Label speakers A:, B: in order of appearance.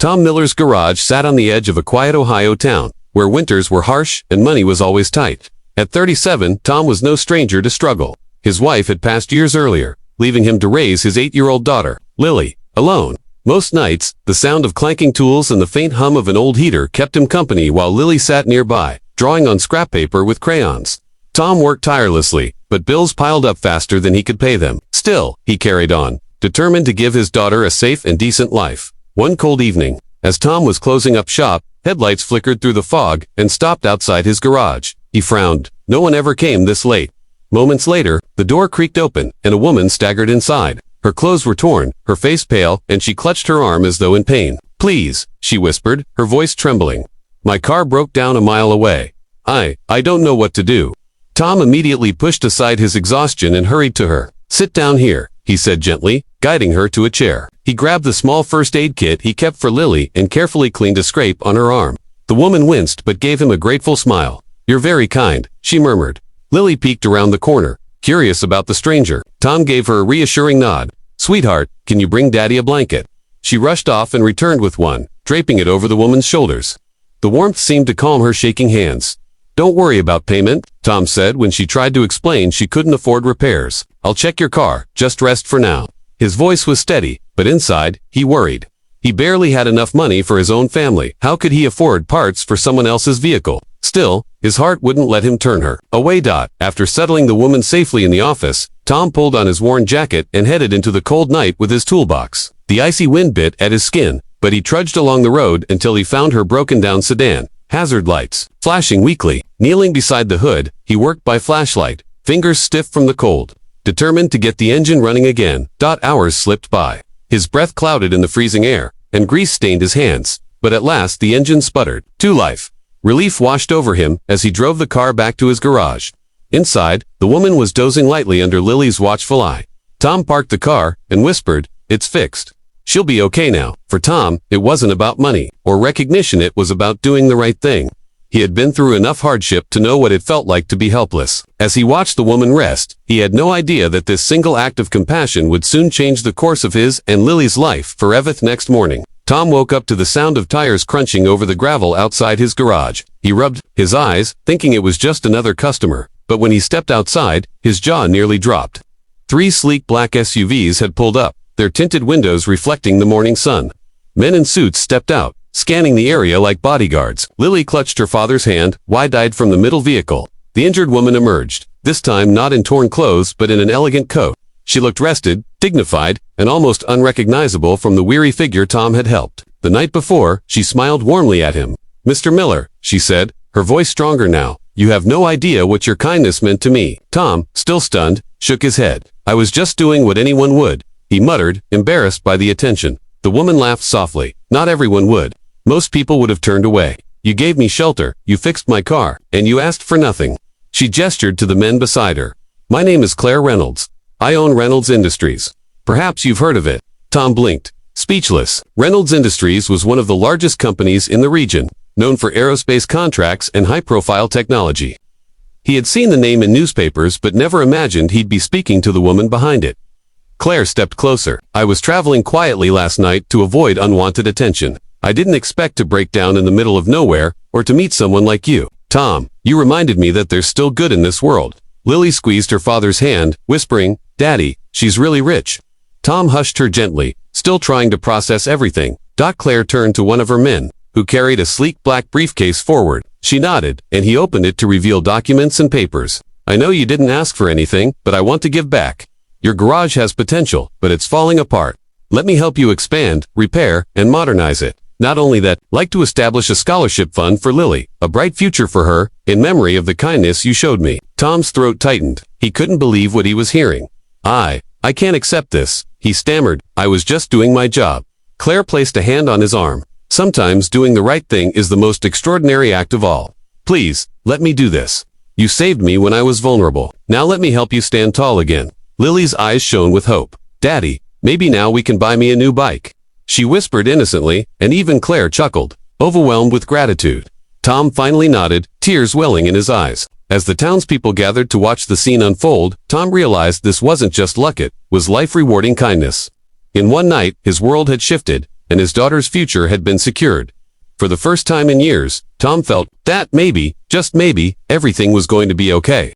A: Tom Miller's garage sat on the edge of a quiet Ohio town, where winters were harsh and money was always tight. At 37, Tom was no stranger to struggle. His wife had passed years earlier, leaving him to raise his 8-year-old daughter, Lily, alone. Most nights, the sound of clanking tools and the faint hum of an old heater kept him company while Lily sat nearby, drawing on scrap paper with crayons. Tom worked tirelessly, but bills piled up faster than he could pay them. Still, he carried on, determined to give his daughter a safe and decent life. One cold evening, as Tom was closing up shop, headlights flickered through the fog and stopped outside his garage. He frowned. No one ever came this late. Moments later, the door creaked open, and a woman staggered inside. Her clothes were torn, her face pale, and she clutched her arm as though in pain. "Please," she whispered, her voice trembling. "My car broke down a mile away. I don't know what to do." Tom immediately pushed aside his exhaustion and hurried to her. "Sit down here," he said gently, guiding her to a chair. He grabbed the small first aid kit he kept for Lily and carefully cleaned a scrape on her arm. The woman winced but gave him a grateful smile. "You're very kind," she murmured. Lily peeked around the corner, curious about the stranger. Tom gave her a reassuring nod. "Sweetheart, can you bring Daddy a blanket?" She rushed off and returned with one, draping it over the woman's shoulders. The warmth seemed to calm her shaking hands. "Don't worry about payment," Tom said when she tried to explain she couldn't afford repairs. "I'll check your car, just rest for now." His voice was steady, but inside, he worried. He barely had enough money for his own family. How could he afford parts for someone else's vehicle? Still, his heart wouldn't let him turn her away. After settling the woman safely in the office, Tom pulled on his worn jacket and headed into the cold night with his toolbox. The icy wind bit at his skin, but he trudged along the road until he found her broken-down sedan, hazard lights flashing weakly. Kneeling beside the hood, he worked by flashlight, fingers stiff from the cold, determined to get the engine running again. Hours slipped by. His breath clouded in the freezing air, and grease stained his hands. But at last the engine sputtered. To life. Relief washed over him as he drove the car back to his garage. Inside, the woman was dozing lightly under Lily's watchful eye. Tom parked the car and whispered, "It's fixed. She'll be okay now." For Tom, it wasn't about money or recognition. It was about doing the right thing. He had been through enough hardship to know what it felt like to be helpless. As he watched the woman rest, he had no idea that this single act of compassion would soon change the course of his and Lily's life forever. Next morning, Tom woke up to the sound of tires crunching over the gravel outside his garage. He rubbed his eyes, thinking it was just another customer, but when he stepped outside, his jaw nearly dropped. 3 sleek black SUVs had pulled up, their tinted windows reflecting the morning sun. Men in suits stepped out, scanning the area like bodyguards. Lily clutched her father's hand, wide-eyed from the middle vehicle. The injured woman emerged, this time not in torn clothes but in an elegant coat. She looked rested, dignified, and almost unrecognizable from the weary figure Tom had helped. The night before, she smiled warmly at him. "Mr. Miller," she said, her voice stronger now, "you have no idea what your kindness meant to me." Tom, still stunned, shook his head. "I was just doing what anyone would," he muttered, embarrassed by the attention. The woman laughed softly. "Not everyone would. Most people would have turned away. You gave me shelter, you fixed my car, and you asked for nothing." She gestured to the men beside her. "My name is Claire Reynolds. I own Reynolds Industries. Perhaps you've heard of it." Tom blinked, speechless. Reynolds Industries was one of the largest companies in the region, known for aerospace contracts and high-profile technology. He had seen the name in newspapers but never imagined he'd be speaking to the woman behind it. Claire stepped closer. "I was traveling quietly last night to avoid unwanted attention. I didn't expect to break down in the middle of nowhere, or to meet someone like you. Tom, you reminded me that there's still good in this world." Lily squeezed her father's hand, whispering, "Daddy, she's really rich." Tom hushed her gently, still trying to process everything. Claire turned to one of her men, who carried a sleek black briefcase forward. She nodded, and he opened it to reveal documents and papers. "I know you didn't ask for anything, but I want to give back. Your garage has potential, but it's falling apart. Let me help you expand, repair, and modernize it. Not only that, like to establish a scholarship fund for Lily, a bright future for her, in memory of the kindness you showed me." Tom's throat tightened. He couldn't believe what he was hearing. I can't accept this," he stammered. "I was just doing my job." Claire placed a hand on his arm. "Sometimes doing the right thing is the most extraordinary act of all. Please, let me do this. You saved me when I was vulnerable. Now let me help you stand tall again." Lily's eyes shone with hope. "Daddy, maybe now we can buy me a new bike," she whispered innocently, and even Claire chuckled, overwhelmed with gratitude. Tom finally nodded, tears welling in his eyes. As the townspeople gathered to watch the scene unfold, Tom realized this wasn't just luck, it was life-rewarding kindness. In one night, his world had shifted, and his daughter's future had been secured. For the first time in years, Tom felt that maybe, just maybe, everything was going to be okay.